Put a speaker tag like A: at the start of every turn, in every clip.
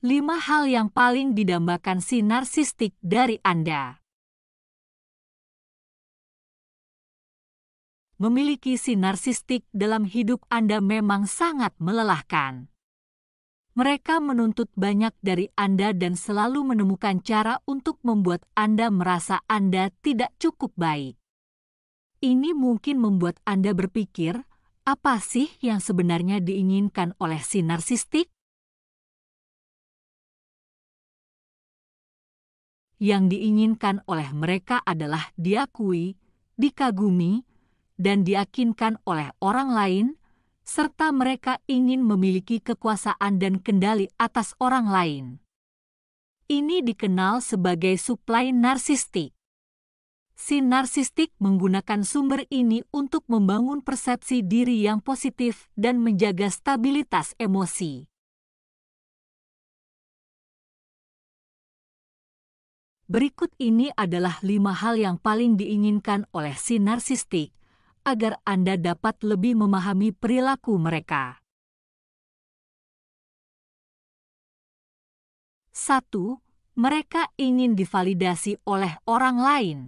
A: 5 hal yang paling didambakan si narsistik dari Anda. Memiliki si narsistik dalam hidup Anda memang sangat melelahkan. Mereka menuntut banyak dari Anda dan selalu menemukan cara untuk membuat Anda merasa Anda tidak cukup baik. Ini mungkin membuat Anda berpikir, apa sih yang sebenarnya diinginkan oleh si narsistik? Yang diinginkan oleh mereka adalah diakui, dikagumi, dan diyakinkan oleh orang lain, serta mereka ingin memiliki kekuasaan dan kendali atas orang lain. Ini dikenal sebagai suplai narsistik. Si narsistik menggunakan sumber ini untuk membangun persepsi diri yang positif dan menjaga stabilitas emosi. Berikut ini adalah 5 hal yang paling diinginkan oleh si narsistik, agar Anda dapat lebih memahami perilaku mereka. 1. Mereka ingin divalidasi oleh orang lain.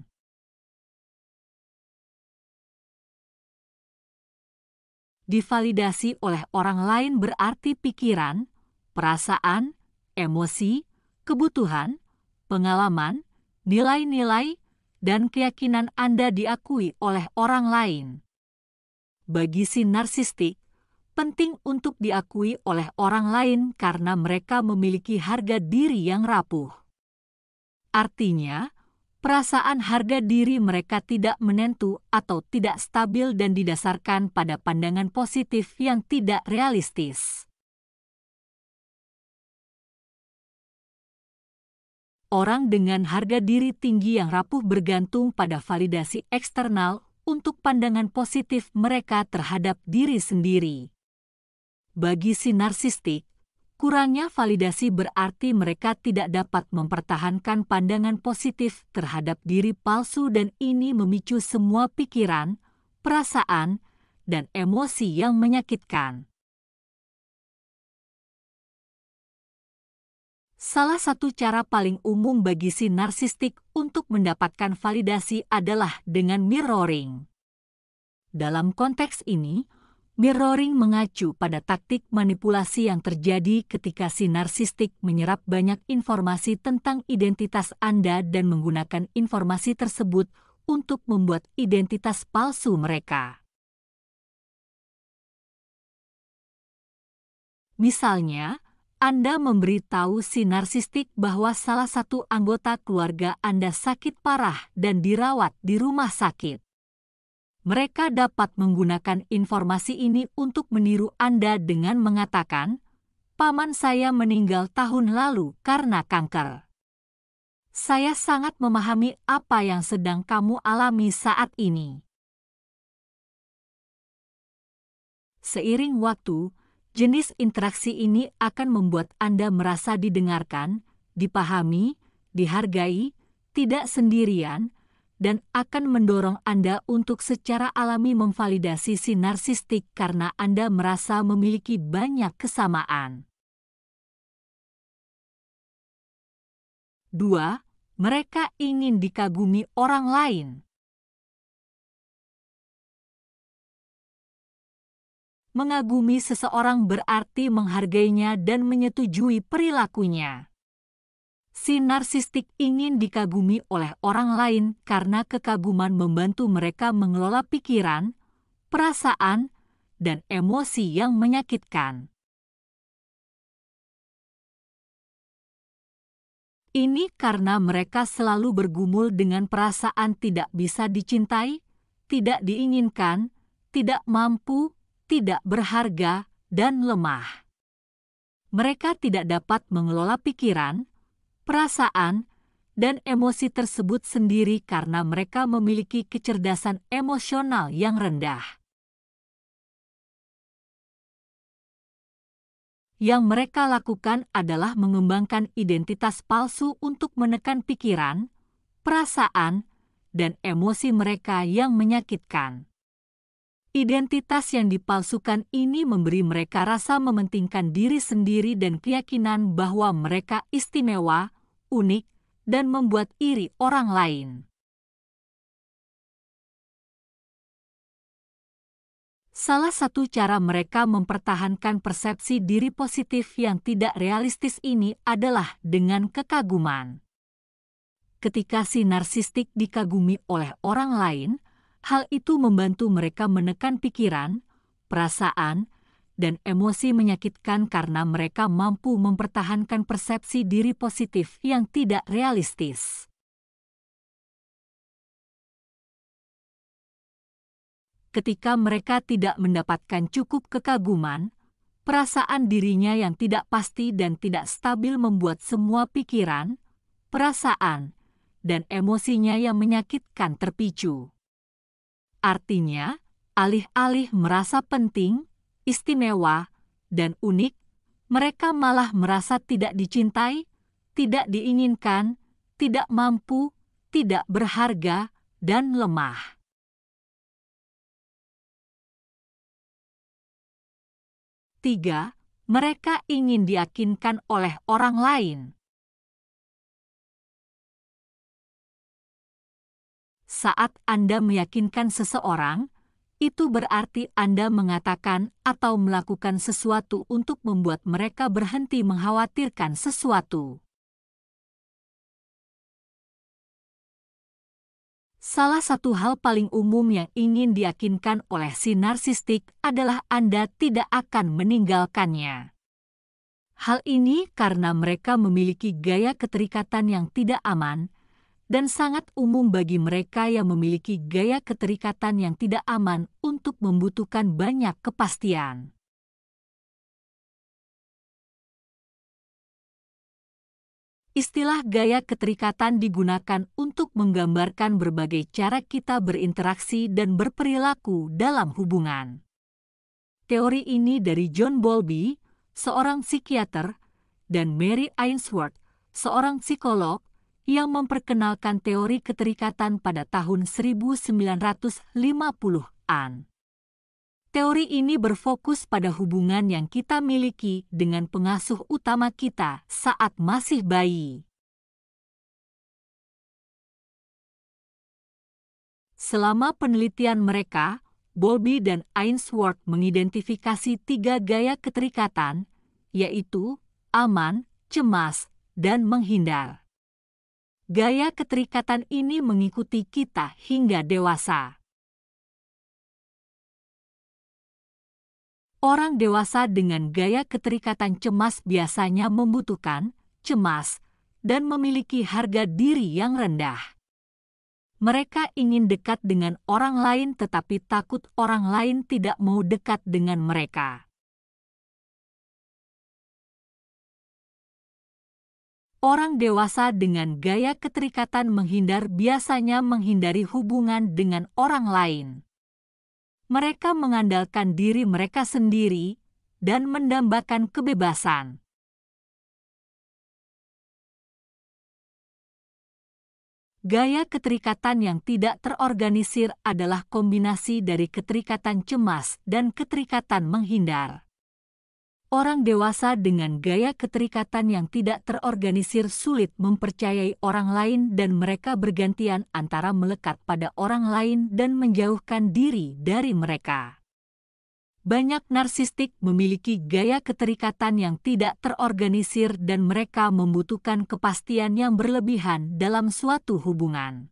A: Divalidasi oleh orang lain berarti pikiran, perasaan, emosi, kebutuhan, pengalaman, nilai-nilai, dan keyakinan Anda diakui oleh orang lain. Bagi si narsistik, penting untuk diakui oleh orang lain karena mereka memiliki harga diri yang rapuh. Artinya, perasaan harga diri mereka tidak menentu atau tidak stabil dan didasarkan pada pandangan positif yang tidak realistis. Orang dengan harga diri tinggi yang rapuh bergantung pada validasi eksternal untuk pandangan positif mereka terhadap diri sendiri. Bagi si narsistik, kurangnya validasi berarti mereka tidak dapat mempertahankan pandangan positif terhadap diri palsu dan ini memicu semua pikiran, perasaan, dan emosi yang menyakitkan. Salah satu cara paling umum bagi si narsistik untuk mendapatkan validasi adalah dengan mirroring. Dalam konteks ini, mirroring mengacu pada taktik manipulasi yang terjadi ketika si narsistik menyerap banyak informasi tentang identitas Anda dan menggunakan informasi tersebut untuk membuat identitas palsu mereka. Misalnya, Anda memberitahu si narsistik bahwa salah satu anggota keluarga Anda sakit parah dan dirawat di rumah sakit. Mereka dapat menggunakan informasi ini untuk meniru Anda dengan mengatakan, "Paman saya meninggal tahun lalu karena kanker. Saya sangat memahami apa yang sedang kamu alami saat ini." Seiring waktu, jenis interaksi ini akan membuat Anda merasa didengarkan, dipahami, dihargai, tidak sendirian, dan akan mendorong Anda untuk secara alami memvalidasi si narsistik karena Anda merasa memiliki banyak kesamaan. 2. Mereka ingin dikagumi orang lain. Mengagumi seseorang berarti menghargainya dan menyetujui perilakunya. Si narsistik ingin dikagumi oleh orang lain karena kekaguman membantu mereka mengelola pikiran, perasaan, dan emosi yang menyakitkan. Ini karena mereka selalu bergumul dengan perasaan tidak bisa dicintai, tidak diinginkan, tidak mampu, tidak berharga, dan lemah. Mereka tidak dapat mengelola pikiran, perasaan, dan emosi tersebut sendiri karena mereka memiliki kecerdasan emosional yang rendah. Yang mereka lakukan adalah mengembangkan identitas palsu untuk menekan pikiran, perasaan, dan emosi mereka yang menyakitkan. Identitas yang dipalsukan ini memberi mereka rasa mementingkan diri sendiri dan keyakinan bahwa mereka istimewa, unik, dan membuat iri orang lain. Salah satu cara mereka mempertahankan persepsi diri positif yang tidak realistis ini adalah dengan kekaguman. Ketika si narsistik dikagumi oleh orang lain, hal itu membantu mereka menekan pikiran, perasaan, dan emosi menyakitkan karena mereka mampu mempertahankan persepsi diri positif yang tidak realistis. Ketika mereka tidak mendapatkan cukup kekaguman, perasaan dirinya yang tidak pasti dan tidak stabil membuat semua pikiran, perasaan, dan emosinya yang menyakitkan terpicu. Artinya, alih-alih merasa penting, istimewa, dan unik, mereka malah merasa tidak dicintai, tidak diinginkan, tidak mampu, tidak berharga, dan lemah. Tiga, mereka ingin diyakinkan oleh orang lain. Saat Anda meyakinkan seseorang, itu berarti Anda mengatakan atau melakukan sesuatu untuk membuat mereka berhenti mengkhawatirkan sesuatu. Salah satu hal paling umum yang ingin diyakinkan oleh si narsistik adalah Anda tidak akan meninggalkannya. Hal ini karena mereka memiliki gaya keterikatan yang tidak aman, dan sangat umum bagi mereka yang memiliki gaya keterikatan yang tidak aman untuk membutuhkan banyak kepastian. Istilah gaya keterikatan digunakan untuk menggambarkan berbagai cara kita berinteraksi dan berperilaku dalam hubungan. Teori ini dari John Bowlby, seorang psikiater, dan Mary Ainsworth, seorang psikolog, yang memperkenalkan teori keterikatan pada tahun 1950-an. Teori ini berfokus pada hubungan yang kita miliki dengan pengasuh utama kita saat masih bayi. Selama penelitian mereka, Bowlby dan Ainsworth mengidentifikasi 3 gaya keterikatan, yaitu aman, cemas, dan menghindar. Gaya keterikatan ini mengikuti kita hingga dewasa. Orang dewasa dengan gaya keterikatan cemas biasanya membutuhkan, cemas, dan memiliki harga diri yang rendah. Mereka ingin dekat dengan orang lain tetapi takut orang lain tidak mau dekat dengan mereka. Orang dewasa dengan gaya keterikatan menghindar biasanya menghindari hubungan dengan orang lain. Mereka mengandalkan diri mereka sendiri dan mendambakan kebebasan. Gaya keterikatan yang tidak terorganisir adalah kombinasi dari keterikatan cemas dan keterikatan menghindar. Orang dewasa dengan gaya keterikatan yang tidak terorganisir sulit mempercayai orang lain dan mereka bergantian antara melekat pada orang lain dan menjauhkan diri dari mereka. Banyak narsistik memiliki gaya keterikatan yang tidak terorganisir dan mereka membutuhkan kepastian yang berlebihan dalam suatu hubungan.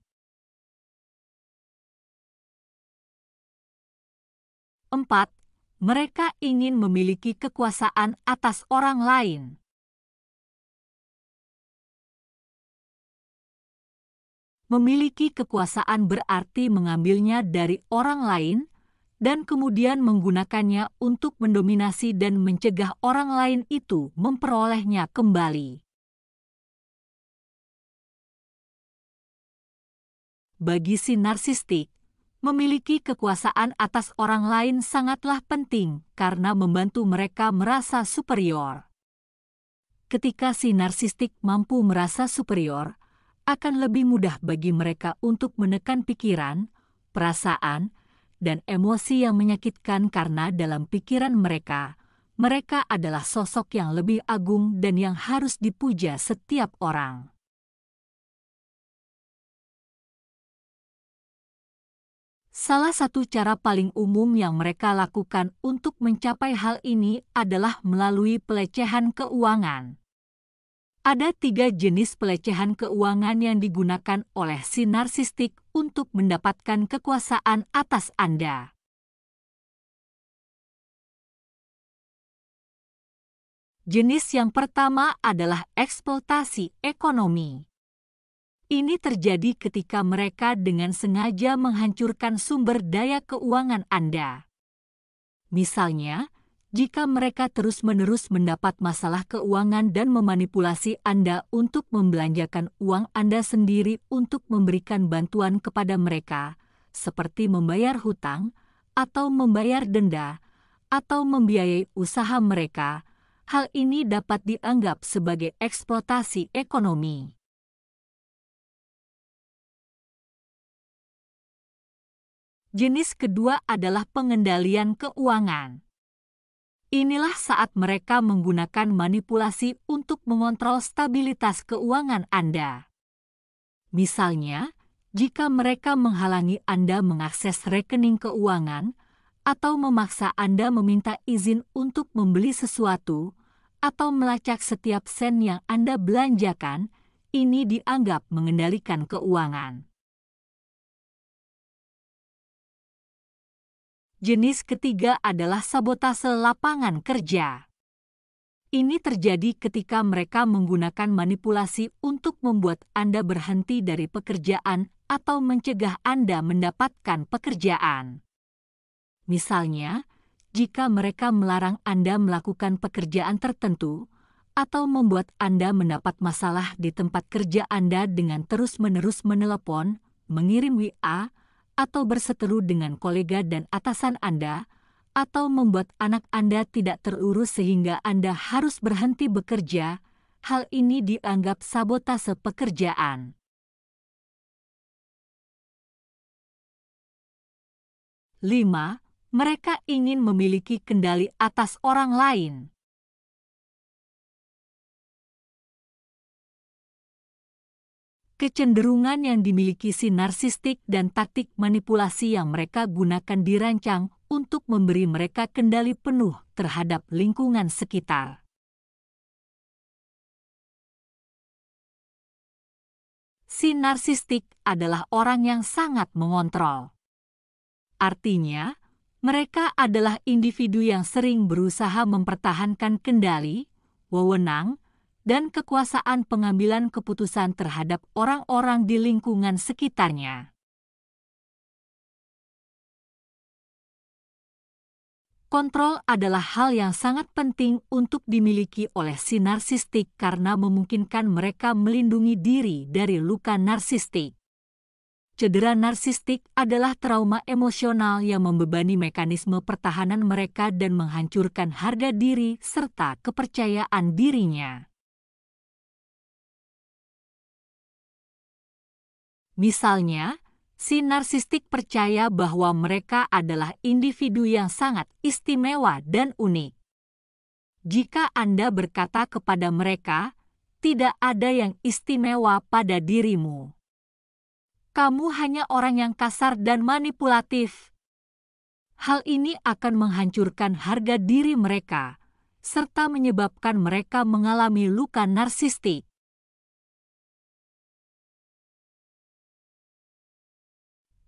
A: 4. Mereka ingin memiliki kekuasaan atas orang lain. Memiliki kekuasaan berarti mengambilnya dari orang lain dan kemudian menggunakannya untuk mendominasi dan mencegah orang lain itu memperolehnya kembali. Bagi si narsistik, memiliki kekuasaan atas orang lain sangatlah penting karena membantu mereka merasa superior. Ketika si narsistik mampu merasa superior, akan lebih mudah bagi mereka untuk menekan pikiran, perasaan, dan emosi yang menyakitkan karena dalam pikiran mereka adalah sosok yang lebih agung dan yang harus dipuja setiap orang. Salah satu cara paling umum yang mereka lakukan untuk mencapai hal ini adalah melalui pelecehan keuangan. Ada 3 jenis pelecehan keuangan yang digunakan oleh si narsistik untuk mendapatkan kekuasaan atas Anda. Jenis yang pertama adalah eksploitasi ekonomi. Ini terjadi ketika mereka dengan sengaja menghancurkan sumber daya keuangan Anda. Misalnya, jika mereka terus-menerus mendapat masalah keuangan dan memanipulasi Anda untuk membelanjakan uang Anda sendiri untuk memberikan bantuan kepada mereka, seperti membayar hutang, atau membayar denda, atau membiayai usaha mereka, hal ini dapat dianggap sebagai eksploitasi ekonomi. Jenis kedua adalah pengendalian keuangan. Inilah saat mereka menggunakan manipulasi untuk mengontrol stabilitas keuangan Anda. Misalnya, jika mereka menghalangi Anda mengakses rekening keuangan atau memaksa Anda meminta izin untuk membeli sesuatu atau melacak setiap sen yang Anda belanjakan, ini dianggap mengendalikan keuangan. Jenis ketiga adalah sabotase lapangan kerja. Ini terjadi ketika mereka menggunakan manipulasi untuk membuat Anda berhenti dari pekerjaan atau mencegah Anda mendapatkan pekerjaan. Misalnya, jika mereka melarang Anda melakukan pekerjaan tertentu atau membuat Anda mendapat masalah di tempat kerja Anda dengan terus-menerus menelepon, mengirim WA, atau berseteru dengan kolega dan atasan Anda, atau membuat anak Anda tidak terurus sehingga Anda harus berhenti bekerja, hal ini dianggap sabotase pekerjaan. 5. Mereka ingin memiliki kendali atas orang lain. Kecenderungan yang dimiliki si narsistik dan taktik manipulasi yang mereka gunakan dirancang untuk memberi mereka kendali penuh terhadap lingkungan sekitar. Si narsistik adalah orang yang sangat mengontrol. Artinya, mereka adalah individu yang sering berusaha mempertahankan kendali, wewenang, dan kekuasaan pengambilan keputusan terhadap orang-orang di lingkungan sekitarnya. Kontrol adalah hal yang sangat penting untuk dimiliki oleh si narsistik karena memungkinkan mereka melindungi diri dari luka narsistik. Cedera narsistik adalah trauma emosional yang membebani mekanisme pertahanan mereka dan menghancurkan harga diri serta kepercayaan dirinya. Misalnya, si narsistik percaya bahwa mereka adalah individu yang sangat istimewa dan unik. Jika Anda berkata kepada mereka, "Tidak ada yang istimewa pada dirimu. Kamu hanya orang yang kasar dan manipulatif." Hal ini akan menghancurkan harga diri mereka, serta menyebabkan mereka mengalami luka narsistik.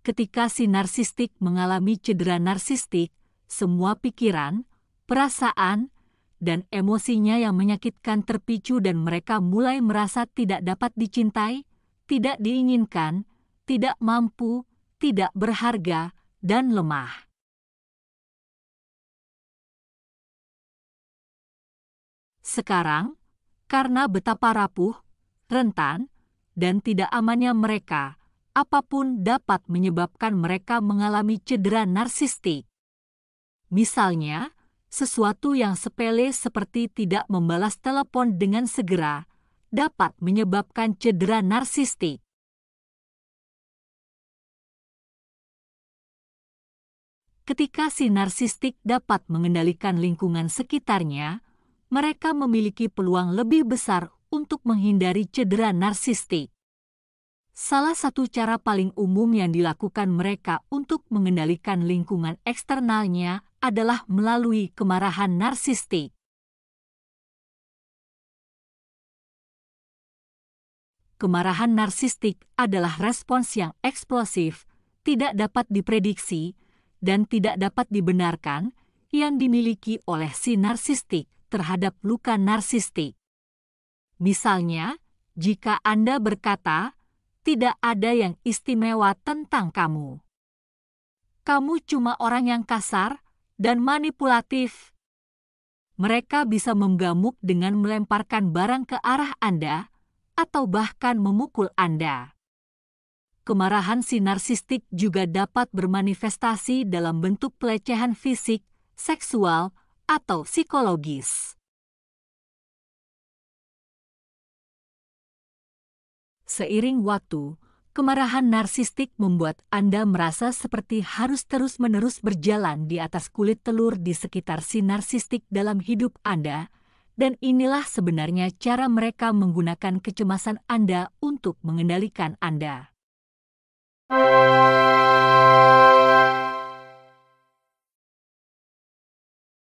A: Ketika si narsistik mengalami cedera narsistik, semua pikiran, perasaan, dan emosinya yang menyakitkan terpicu dan mereka mulai merasa tidak dapat dicintai, tidak diinginkan, tidak mampu, tidak berharga, dan lemah. Sekarang, karena betapa rapuh, rentan, dan tidak amannya mereka, apapun dapat menyebabkan mereka mengalami cedera narsistik. Misalnya, sesuatu yang sepele seperti tidak membalas telepon dengan segera dapat menyebabkan cedera narsistik. Ketika si narsistik dapat mengendalikan lingkungan sekitarnya, mereka memiliki peluang lebih besar untuk menghindari cedera narsistik. Salah satu cara paling umum yang dilakukan mereka untuk mengendalikan lingkungan eksternalnya adalah melalui kemarahan narsistik. Kemarahan narsistik adalah respons yang eksplosif, tidak dapat diprediksi, dan tidak dapat dibenarkan yang dimiliki oleh si narsistik terhadap luka narsistik. Misalnya, jika Anda berkata, "Tidak ada yang istimewa tentang kamu. Kamu cuma orang yang kasar dan manipulatif." Mereka bisa menggamuk dengan melemparkan barang ke arah Anda atau bahkan memukul Anda. Kemarahan si narsistik juga dapat bermanifestasi dalam bentuk pelecehan fisik, seksual, atau psikologis. Seiring waktu, kemarahan narsistik membuat Anda merasa seperti harus terus-menerus berjalan di atas kulit telur di sekitar si narsistik dalam hidup Anda, dan inilah sebenarnya cara mereka menggunakan kecemasan Anda untuk mengendalikan Anda.